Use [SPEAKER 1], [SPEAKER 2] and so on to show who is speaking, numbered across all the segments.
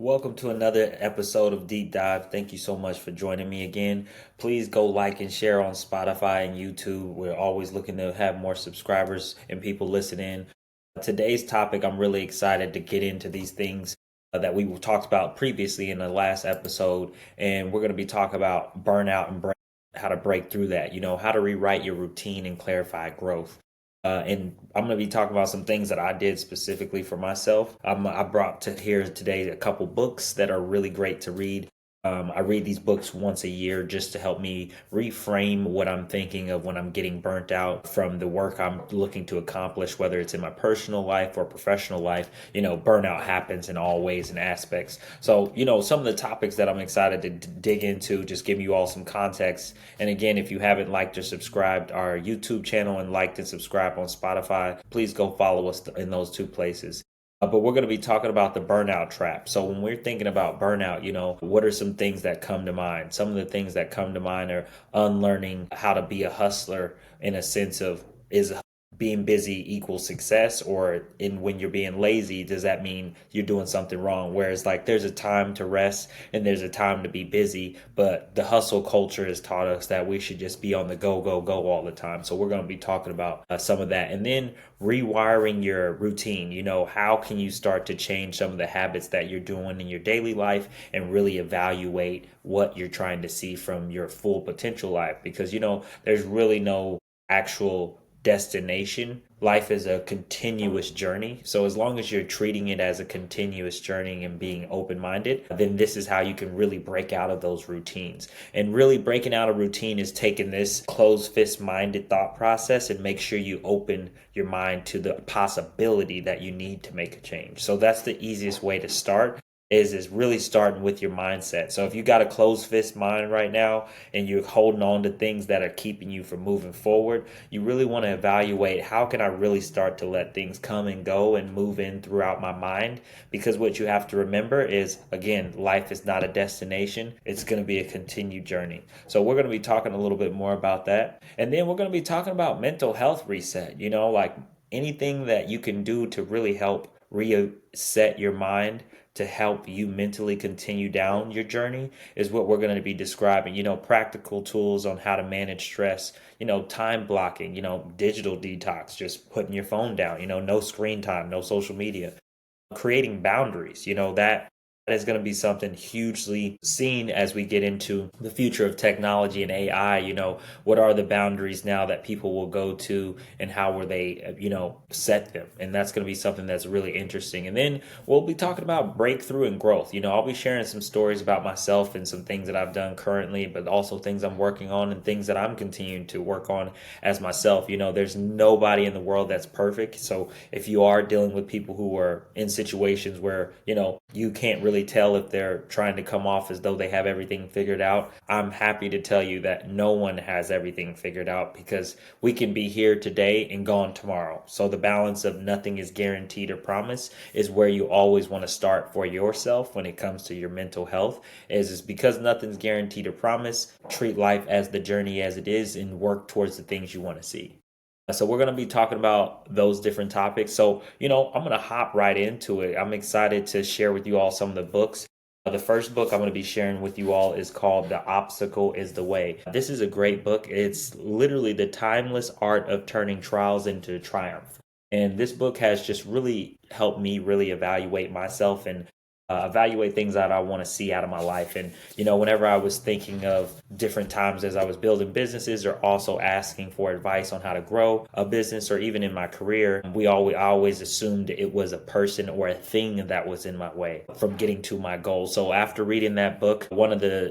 [SPEAKER 1] Welcome to another episode of Deep Dive. Thank you so much for joining me again. Please go like and share on Spotify and YouTube. We're always looking to have more subscribers and people listening. Today's topic, I'm really excited to get into these things that we talked about previously in the last episode. And we're going to be talking about burnout and how to break through that, how to rewrite your routine and clarify growth. And I'm going to be talking about some things that I did specifically for myself. I brought to here today a couple books that are really great to read. I read these books once a year just to help me reframe what I'm thinking of when I'm getting burnt out from the work I'm looking to accomplish, whether it's in my personal life or professional life. Burnout happens in all ways and aspects. So, some of the topics that I'm excited to dig into, just give you all some context. And again, if you haven't liked or subscribed our YouTube channel and liked and subscribed on Spotify, please go follow us in those two places. But we're going to be talking about the burnout trap. So when we're thinking about burnout, what are some things that come to mind? Some of the things that come to mind are unlearning how to be a hustler in a sense of, is being busy equals success, or in when you're being lazy, does that mean you're doing something wrong? Whereas like there's a time to rest and there's a time to be busy, but the hustle culture has taught us that we should just be on the go, go, go all the time. So we're going to be talking about some of that. And then rewiring your routine. How can you start to change some of the habits that you're doing in your daily life and really evaluate what you're trying to see from your full potential life? Because there's really no actual destination. Life is a continuous journey. So as long as you're treating it as a continuous journey and being open-minded, then this is how you can really break out of those routines. And really breaking out a routine is taking this closed fist minded thought process and make sure you open your mind to the possibility that you need to make a change. So that's the easiest way to start, is really starting with your mindset. So if you got a closed fist mind right now and you're holding on to things that are keeping you from moving forward, you really want to evaluate, how can I really start to let things come and go and move in throughout my mind? Because what you have to remember is, again, life is not a destination. It's going to be a continued journey. So we're going to be talking a little bit more about that. And then we're going to be talking about mental health reset, like anything that you can do to really help reset your mind to help you mentally continue down your journey is what we're going to be describing. Practical tools on how to manage stress, time blocking, digital detox, just putting your phone down, no screen time, no social media, creating boundaries, that is going to be something hugely seen as we get into the future of technology and AI. What are the boundaries now that people will go to, and how will they, set them? And that's going to be something that's really interesting. And then we'll be talking about breakthrough and growth. I'll be sharing some stories about myself and some things that I've done currently, but also things I'm working on and things that I'm continuing to work on as myself. There's nobody in the world that's perfect. So if you are dealing with people who are in situations where, you can't really tell if they're trying to come off as though they have everything figured out, I'm happy to tell you that no one has everything figured out, because we can be here today and gone tomorrow. So the balance of nothing is guaranteed or promised is where you always want to start for yourself when it comes to your mental health. Is because nothing's guaranteed or promised, treat life as the journey as it is and work towards the things you want to see. So we're going to be talking about those different topics. So, I'm going to hop right into it. I'm excited to share with you all some of the books. The first book I'm going to be sharing with you all is called The Obstacle is the Way. This is a great book. It's literally the timeless art of turning trials into triumph. And this book has just really helped me really evaluate myself and evaluate things that I want to see out of my life. And, whenever I was thinking of different times as I was building businesses or also asking for advice on how to grow a business, or even in my career, I always assumed it was a person or a thing that was in my way from getting to my goal. So after reading that book, one of the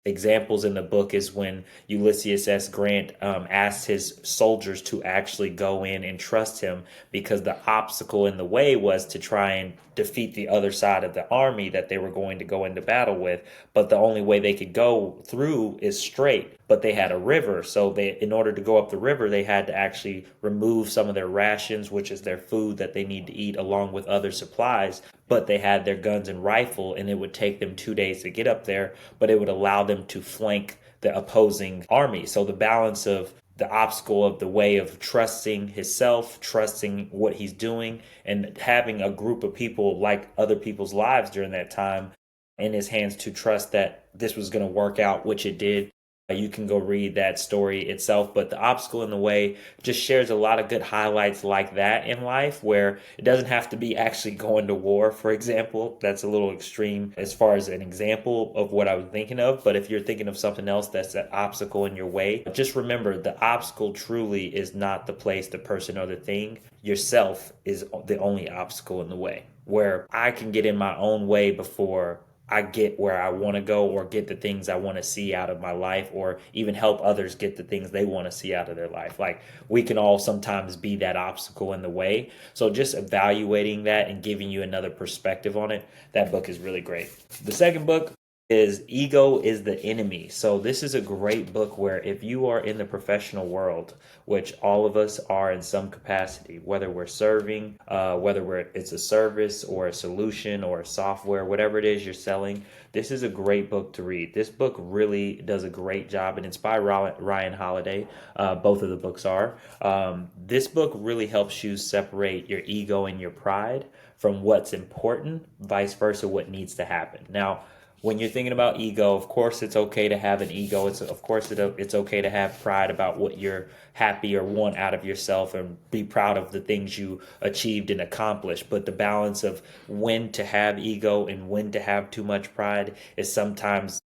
[SPEAKER 1] examples in the book is when Ulysses S. Grant asked his soldiers to actually go in and trust him, because the obstacle in the way was to try and defeat the other side of the army that they were going to go into battle with. But the only way they could go through is straight. But they had a river, so in order to go up the river, they had to actually remove some of their rations, which is their food that they need to eat, along with other supplies. But they had their guns and rifle, and it would take them 2 days to get up there, but it would allow them to flank the opposing army. So the balance of the obstacle of the way of trusting himself, trusting what he's doing, and having a group of people like other people's lives during that time in his hands to trust that this was going to work out, which it did. You can go read that story itself, but the obstacle in the way just shares a lot of good highlights like that in life where it doesn't have to be actually going to war, for example. That's a little extreme as far as an example of what I was thinking of. But if you're thinking of something else that's an obstacle in your way, just remember the obstacle truly is not the place, the person, or the thing. Yourself is the only obstacle in the way, where I can get in my own way before I get where I want to go or get the things I want to see out of my life or even help others get the things they want to see out of their life. Like we can all sometimes be that obstacle in the way. So just evaluating that and giving you another perspective on it, that book is really great. The second book is Ego is the Enemy. So this is a great book where if you are in the professional world, which all of us are in some capacity, whether we're serving, it's a service or a solution or a software, whatever it is you're selling, this is a great book to read. This book really does a great job, and it's by Ryan Holiday. Both of the books are. This book really helps you separate your ego and your pride from what's important, vice versa, what needs to happen. Now, when you're thinking about ego, of course, it's okay to have an ego. It's okay to have pride about what you're happy or want out of yourself and be proud of the things you achieved and accomplished. But the balance of when to have ego and when to have too much pride is sometimes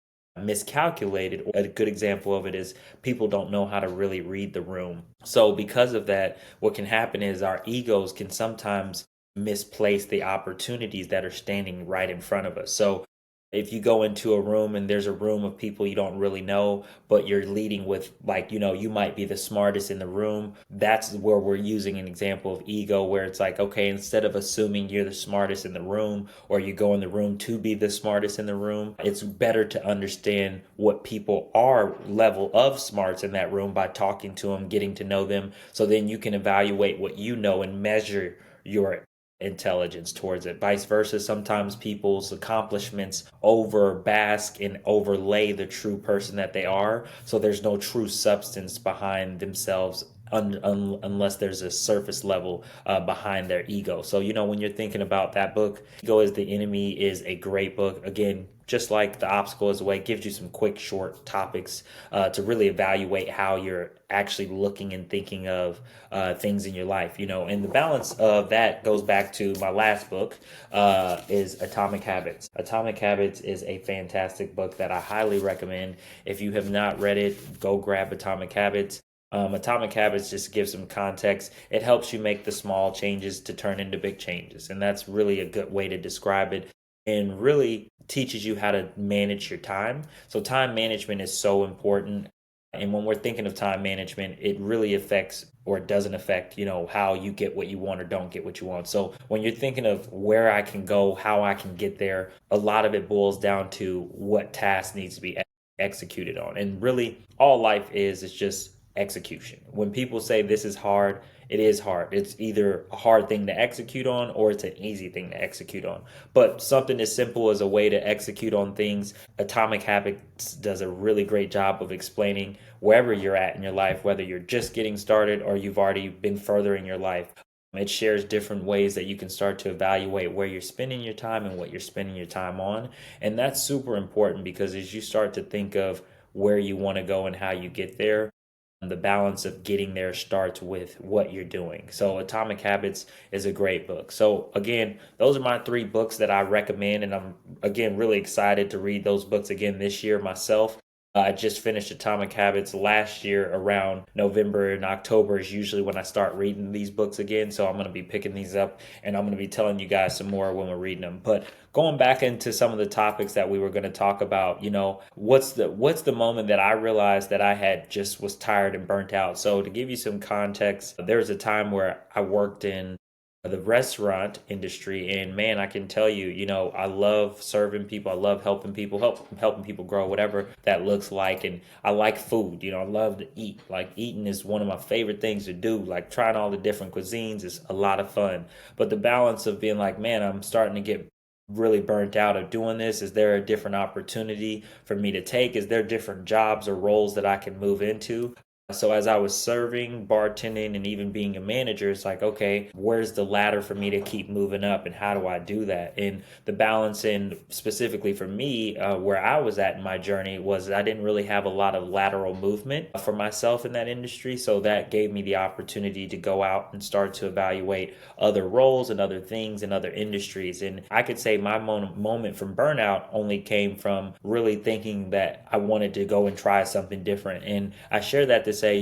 [SPEAKER 1] miscalculated. A good example of it is people don't know how to really read the room. So because of that, what can happen is our egos can sometimes misplace the opportunities that are standing right in front of us. So if you go into a room and there's a room of people you don't really know, but you're leading with, like, you might be the smartest in the room. That's where we're using an example of ego, where it's like, okay, instead of assuming you're the smartest in the room or you go in the room to be the smartest in the room, it's better to understand what people are level of smarts in that room by talking to them, getting to know them. So then you can evaluate what you know and measure your intelligence towards it. Vice versa, sometimes people's accomplishments over bask and overlay the true person that they are. So there's no true substance behind themselves unless there's a surface level behind their ego. So, when you're thinking about that book, Ego is the Enemy is a great book. Again, just like The Obstacle is the Way, it gives you some quick, short topics to really evaluate how you're actually looking and thinking of things in your life, and the balance of that goes back to my last book, is Atomic Habits. Atomic Habits is a fantastic book that I highly recommend. If you have not read it, go grab Atomic Habits. Atomic Habits, just to give some context, it helps you make the small changes to turn into big changes. And that's really a good way to describe it, and really teaches you how to manage your time. So time management is so important. And when we're thinking of time management, it really affects or doesn't affect, how you get what you want or don't get what you want. So when you're thinking of where I can go, how I can get there, a lot of it boils down to what task needs to be executed on. And really all life is just execution. When people say this is hard, it is hard. It's either a hard thing to execute on or it's an easy thing to execute on. But something as simple as a way to execute on things, Atomic Habits does a really great job of explaining wherever you're at in your life, whether you're just getting started or you've already been further in your life. It shares different ways that you can start to evaluate where you're spending your time and what you're spending your time on. And that's super important because as you start to think of where you want to go and how you get there, the balance of getting there starts with what you're doing. So Atomic Habits is a great book. So again, those are my 3 books that I recommend, and I'm again really excited to read those books again this year myself. I just finished Atomic Habits last year around November, and October is usually when I start reading these books again. So I'm going to be picking these up and I'm going to be telling you guys some more when we're reading them. But going back into some of the topics that we were going to talk about, what's the moment that I realized that I had just was tired and burnt out. So to give you some context, there was a time where I worked in the restaurant industry, and man, I can tell you, I love serving people. I love helping people, helping people grow, whatever that looks like. And I like food. I love to eat. Like eating is one of my favorite things to do. Like trying all the different cuisines is a lot of fun. But the balance of being like, man, I'm starting to get really burnt out of doing this. Is there a different opportunity for me to take? Is there different jobs or roles that I can move into? So as I was serving, bartending, and even being a manager, it's like, okay, where's the ladder for me to keep moving up, and how do I do that? And the balance in specifically for me, where I was at in my journey was I didn't really have a lot of lateral movement for myself in that industry. So that gave me the opportunity to go out and start to evaluate other roles and other things in other industries. And I could say my moment from burnout only came from really thinking that I wanted to go and try something different. And I share that to say,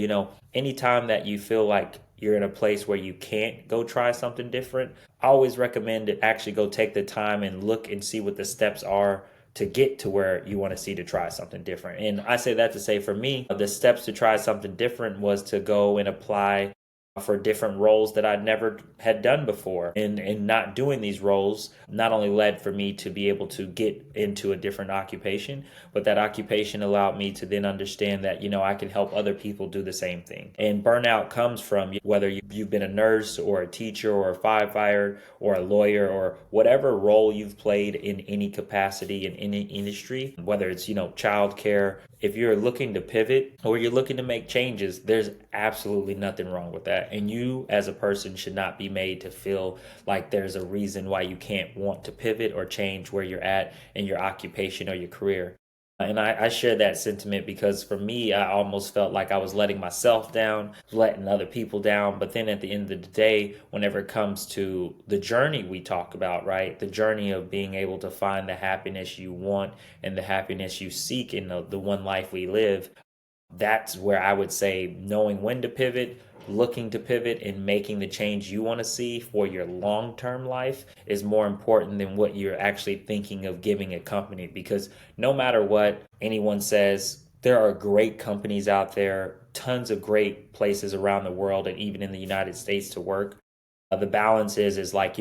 [SPEAKER 1] anytime that you feel like you're in a place where you can't go try something different, I always recommend to actually go take the time and look and see what the steps are to get to where you want to see to try something different. And I say that to say for me, the steps to try something different was to go and apply for different roles that I'd never had done before. And not doing these roles not only led for me to be able to get into a different occupation, but that occupation allowed me to then understand that, I can help other people do the same thing. And burnout comes from whether you've been a nurse or a teacher or a firefighter or a lawyer or whatever role you've played in any capacity in any industry, whether it's, childcare. If you're looking to pivot or you're looking to make changes, there's absolutely nothing wrong with that. And you as a person should not be made to feel like there's a reason why you can't want to pivot or change where you're at in your occupation or your career. And I share that sentiment because for me, I almost felt like I was letting myself down, letting other people down. But then at the end of the day, whenever it comes to the journey we talk about, right? The journey of being able to find the happiness you want and the happiness you seek in the one life we live, that's where I would say knowing when to pivot, looking to pivot, and making the change you want to see for your long term life is more important than what you're actually thinking of giving a company. Because no matter what anyone says, there are great companies out there, tons of great places around the world, and even in the United States to work. The balance is like,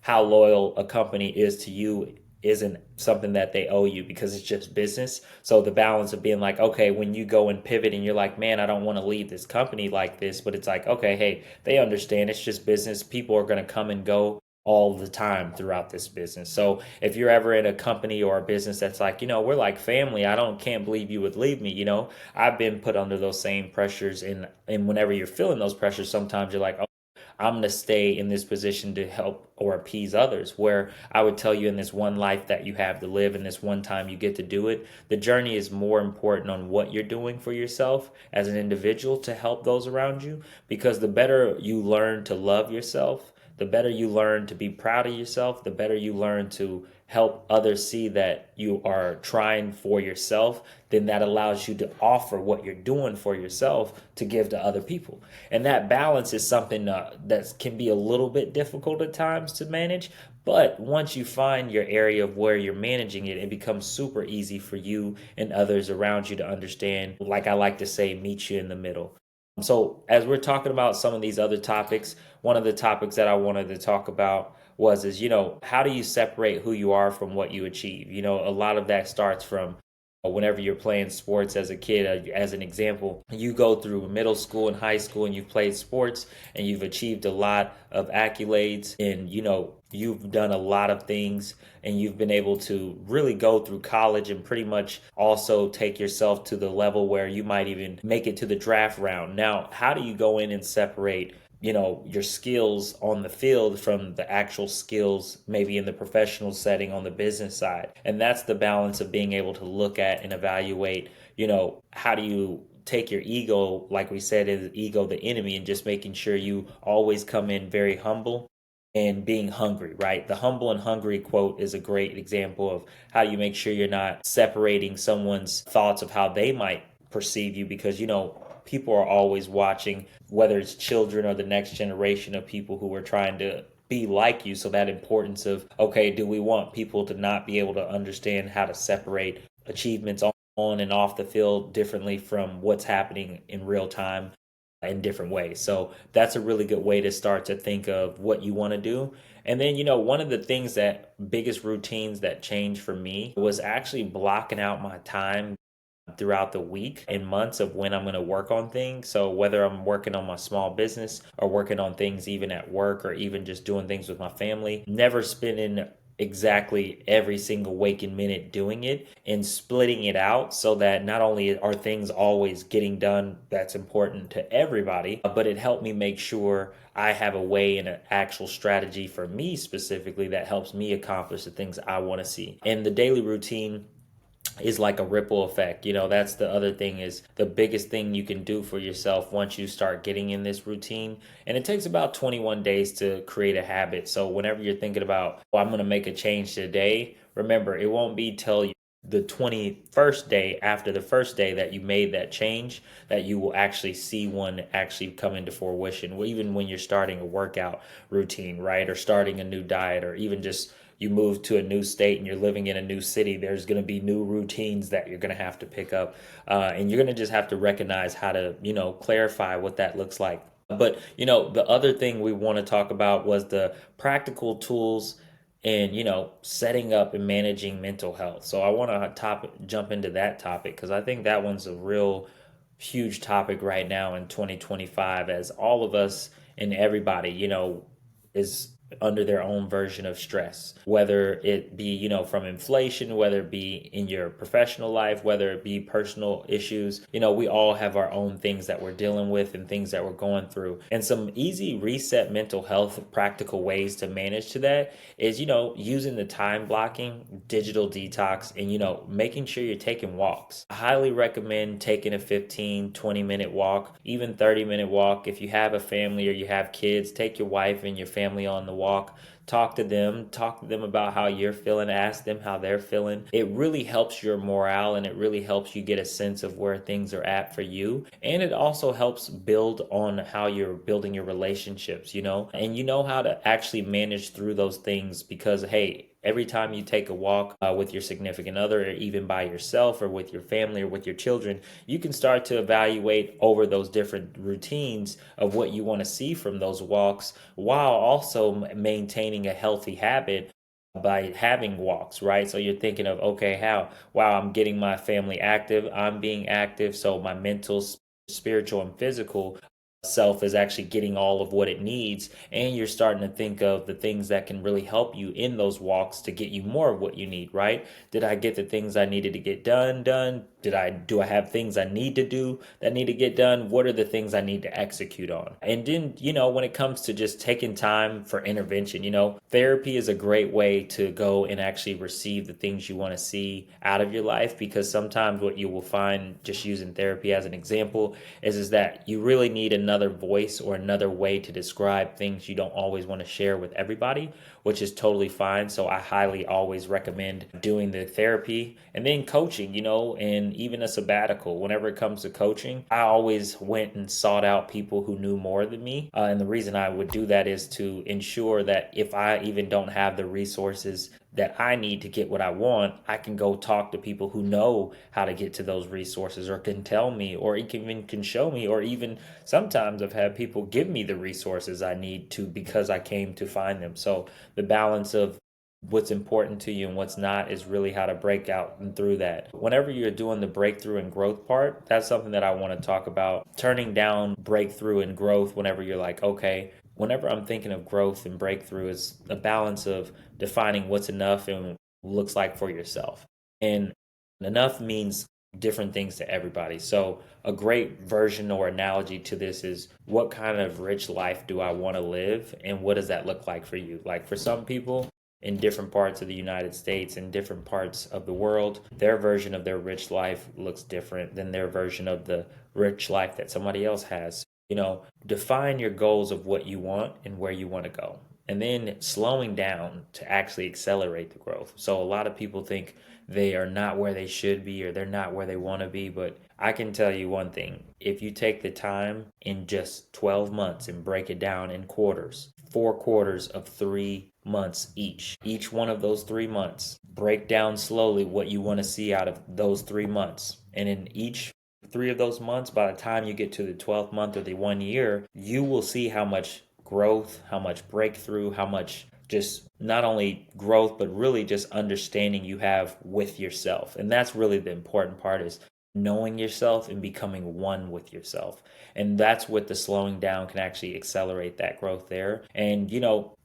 [SPEAKER 1] how loyal a company is to you isn't something that they owe you because it's just business. So the balance of being like, okay, when you go and pivot and you're like, man, I don't want to leave this company like this, but it's like, okay, hey, they understand it's just business. People are going to come and go all the time throughout this business. So if you're ever in a company or a business that's like, we're like family, can't believe you would leave me, I've been put under those same pressures, and whenever you're feeling those pressures, sometimes you're like, I'm going to stay in this position to help or appease others. Where I would tell you in this one life that you have to live, in this one time you get to do it, the journey is more important on what you're doing for yourself as an individual to help those around you. Because the better you learn to love yourself, the better you learn to be proud of yourself, the better you learn to help others see that you are trying for yourself, then that allows you to offer what you're doing for yourself to give to other people. And that balance is something that can be a little bit difficult at times to manage. But once you find your area of where you're managing it, it becomes super easy for you and others around you to understand, like I like to say, meet you in the middle. So, as we're talking about some of these other topics, one of the topics that I wanted to talk about is, how do you separate who you are from what you achieve? A lot of that starts from whenever you're playing sports as a kid. As an example, you go through middle school and high school and you've played sports and you've achieved a lot of accolades, and you've done a lot of things, and you've been able to really go through college and pretty much also take yourself to the level where you might even make it to the draft round. Now, how do you go in and separate your skills on the field from the actual skills maybe in the professional setting on the business side? And that's the balance of being able to look at and evaluate, how do you take your ego, like we said, is ego the enemy, and just making sure you always come in very humble and being hungry, right? The humble and hungry quote is a great example of how you make sure you're not separating someone's thoughts of how they might perceive you, because people are always watching, whether it's children or the next generation of people who are trying to be like you. So that importance of, okay, do we want people to not be able to understand how to separate achievements on and off the field differently from what's happening in real time in different ways? So that's a really good way to start to think of what you want to do. And then, one of the things that biggest routines that changed for me was actually blocking out my time throughout the week and months of when I'm going to work on things. So whether I'm working on my small business or working on things even at work or even just doing things with my family, never spending exactly every single waking minute doing it and splitting it out so that not only are things always getting done that's important to everybody, but it helped me make sure I have a way and an actual strategy for me specifically that helps me accomplish the things I want to see. And the daily routine is like a ripple effect. That's the other thing, is the biggest thing you can do for yourself once you start getting in this routine. And it takes about 21 days to create a habit. So whenever you're thinking about, oh, I'm going to make a change today, remember, it won't be till the 21st day after the first day that you made that change that you will actually see one actually come into fruition. Even when you're starting a workout routine, right? Or starting a new diet, or even just you move to a new state and you're living in a new city, there's going to be new routines that you're going to have to pick up. And you're going to just have to recognize how to, clarify what that looks like. But, the other thing we want to talk about was the practical tools and, setting up and managing mental health. So I want to jump into that topic because I think that one's a real huge topic right now in 2025, as all of us and everybody, is under their own version of stress, whether it be, from inflation, whether it be in your professional life, whether it be personal issues. We all have our own things that we're dealing with and things that we're going through. And some easy reset mental health practical ways to manage to that is, using the time blocking, digital detox, and, making sure you're taking walks. I highly recommend taking a 15-20 minute walk, even 30-minute walk. If you have a family or you have kids, take your wife and your family on the walk. Talk to them about how you're feeling, ask them how they're feeling. It really helps your morale, and it really helps you get a sense of where things are at for you. And it also helps build on how you're building your relationships, and how to actually manage through those things, because hey, every time you take a walk with your significant other, or even by yourself, or with your family, or with your children, you can start to evaluate over those different routines of what you want to see from those walks, while also maintaining a healthy habit by having walks, right? So you're thinking of, okay, wow, I'm getting my family active, I'm being active, so my mental, spiritual, and physical self is actually getting all of what it needs. And you're starting to think of the things that can really help you in those walks to get you more of what you need, right? Did I get the things I needed to get done? Do I have things I need to do that need to get done? What are the things I need to execute on? And then, when it comes to just taking time for intervention, therapy is a great way to go and actually receive the things you want to see out of your life, because sometimes what you will find, just using therapy as an example, is that you really need another voice or another way to describe things you don't always want to share with everybody, which is totally fine. So I highly always recommend doing the therapy and then coaching, and even a sabbatical. Whenever it comes to coaching, I always went and sought out people who knew more than me. And the reason I would do that is to ensure that if I even don't have the resources that I need to get what I want, I can go talk to people who know how to get to those resources, or can tell me, or even can show me, or even sometimes I've had people give me the resources I need to, because I came to find them. So the balance of what's important to you and what's not is really how to break out and through that. Whenever you're doing the breakthrough and growth part, that's something that I want to talk about. Turning down breakthrough and growth whenever you're like, okay, whenever I'm thinking of growth and breakthrough, it's a balance of defining what's enough and looks like for yourself. And enough means different things to everybody. So a great version or analogy to this is, what kind of rich life do I want to live, and what does that look like for you? Like, for some people in different parts of the United States and different parts of the world, their version of their rich life looks different than their version of the rich life that somebody else has. Define your goals of what you want and where you want to go, and then slowing down to actually accelerate the growth. So a lot of people think they are not where they should be, or they're not where they want to be. But I can tell you one thing: if you take the time in just 12 months and break it down in quarters, 4 quarters of 3 months each one of those 3 months, break down slowly what you want to see out of those 3 months. And in each 3 of those months, by the time you get to the 12th month or the 1 year, you will see how much growth, how much breakthrough, how much just not only growth, but really just understanding you have with yourself. And that's really the important part, is knowing yourself and becoming one with yourself. And that's what the slowing down can actually accelerate that growth there. And,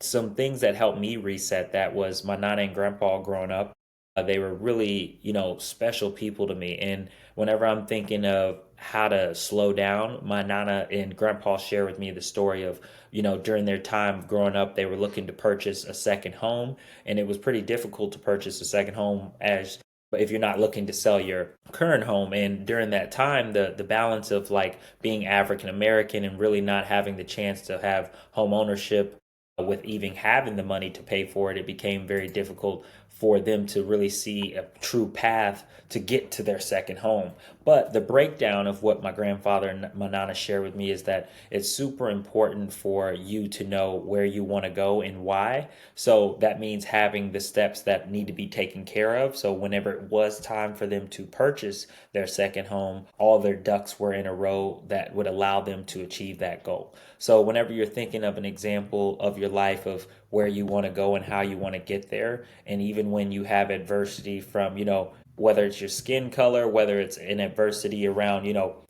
[SPEAKER 1] some things that helped me reset that was my nana and grandpa growing up. They were really, special people to me. And whenever I'm thinking of how to slow down, my nana and grandpa share with me the story of, during their time growing up, they were looking to purchase a second home. And it was pretty difficult to purchase a second home as if you're not looking to sell your current home. And during that time, the balance of like being African American and really not having the chance to have home ownership with even having the money to pay for it, it became very difficult for them to really see a true path to get to their second home. But the breakdown of what my grandfather and my nana share with me is that it's super important for you to know where you want to go and why. So that means having the steps that need to be taken care of. So whenever it was time for them to purchase their second home, all their ducks were in a row that would allow them to achieve that goal. So whenever you're thinking of an example of your life of where you want to go and how you want to get there, and even when you have adversity from, whether it's your skin color, whether it's an adversity around,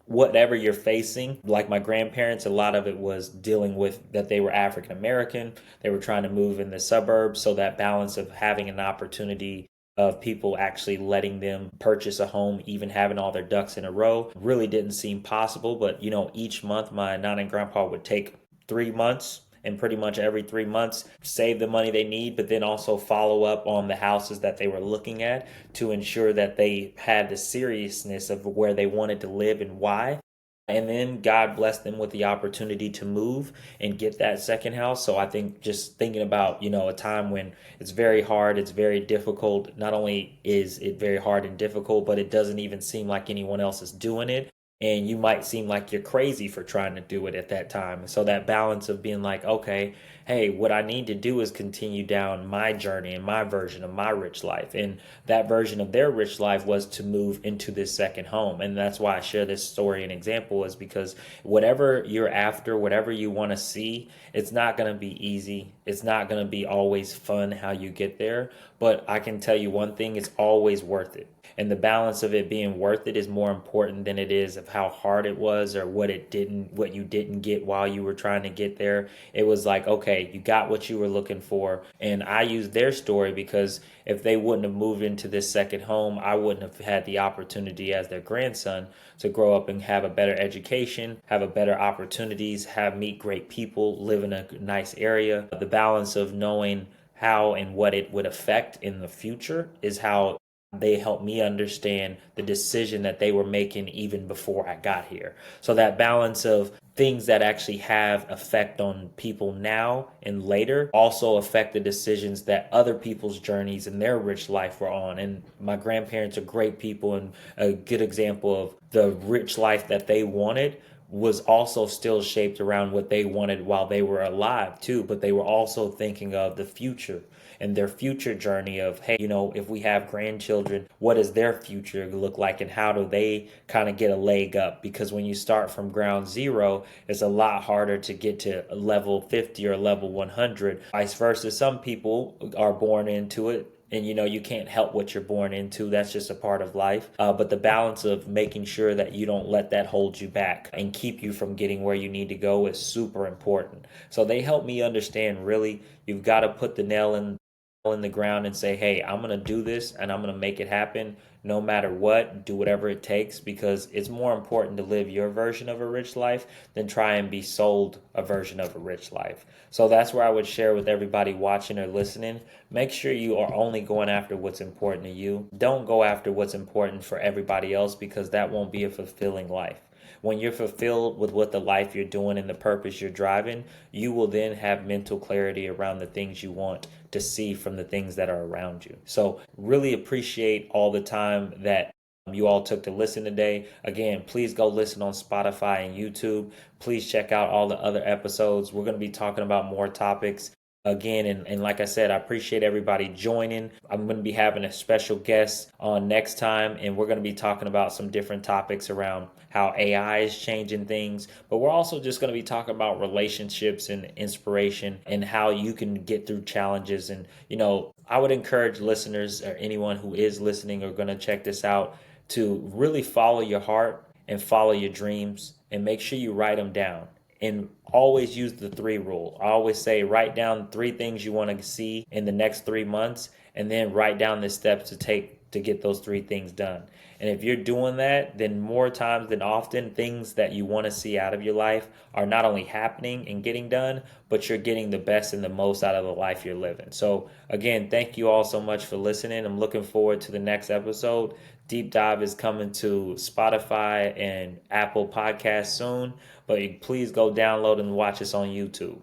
[SPEAKER 1] whatever you're facing. Like my grandparents, a lot of it was dealing with that they were African American. They were trying to move in the suburbs. So that balance of having an opportunity of people actually letting them purchase a home, even having all their ducks in a row, really didn't seem possible. But, each month my nana and grandpa would take 3 months and pretty much every 3 months save the money they need, but then also follow up on the houses that they were looking at to ensure that they had the seriousness of where they wanted to live and why. And then God blessed them with the opportunity to move and get that second house. So I think just thinking about, a time when it's very hard, it's very difficult. Not only is it very hard and difficult, but it doesn't even seem like anyone else is doing it. And you might seem like you're crazy for trying to do it at that time. So that balance of being like, okay, hey, what I need to do is continue down my journey and my version of my rich life. And that version of their rich life was to move into this second home. And that's why I share this story and example, is because whatever you're after, whatever you want to see, it's not going to be easy. It's not going to be always fun how you get there. But I can tell you one thing, it's always worth it. And the balance of it being worth it is more important than it is of how hard it was or what you didn't get while you were trying to get there. It was like, okay, you got what you were looking for. And I use their story because if they wouldn't have moved into this second home, I wouldn't have had the opportunity as their grandson to grow up and have a better education, have a better opportunities, meet great people, live in a nice area. The balance of knowing how and what it would affect in the future is how they helped me understand the decision that they were making even before I got here. So that balance of things that actually have effect on people now and later also affect the decisions that other people's journeys and their rich life were on. And my grandparents are great people, and a good example of the rich life that they wanted was also still shaped around what they wanted while they were alive too, but they were also thinking of the future and their future journey of, hey, if we have grandchildren, what does their future look like and how do they kind of get a leg up? Because when you start from ground zero, it's a lot harder to get to level 50 or level 100. Vice versa, some people are born into it, and you can't help what you're born into. That's just a part of life. But the balance of making sure that you don't let that hold you back and keep you from getting where you need to go is super important. So they help me understand, really, you've got to put the nail in the ground and say, hey, I'm going to do this and I'm going to make it happen no matter what. Do whatever it takes, because it's more important to live your version of a rich life than try and be sold a version of a rich life. So that's where I would share with everybody watching or listening. Make sure you are only going after what's important to you. Don't go after what's important for everybody else, because that won't be a fulfilling life. When you're fulfilled with what the life you're doing and the purpose you're driving, you will then have mental clarity around the things you want to see from the things that are around you. So really appreciate all the time that you all took to listen today. Again, please go listen on Spotify and YouTube. Please check out all the other episodes. We're going to be talking about more topics again. And like I said, I appreciate everybody joining. I'm going to be having a special guest on next time, and we're going to be talking about some different topics around how AI is changing things. But we're also just going to be talking about relationships and inspiration and how you can get through challenges. And, I would encourage listeners or anyone who is listening or going to check this out to really follow your heart and follow your dreams, and make sure you write them down. And always use the three rule. I always say write down three things you want to see in the next 3 months, and then write down the steps to take to get those three things done. And if you're doing that, then more times than often, things that you want to see out of your life are not only happening and getting done, but you're getting the best and the most out of the life you're living. So, again, thank you all so much for listening. I'm looking forward to the next episode. Deep Dive is coming to Spotify and Apple Podcasts soon, but please go download and watch us on YouTube.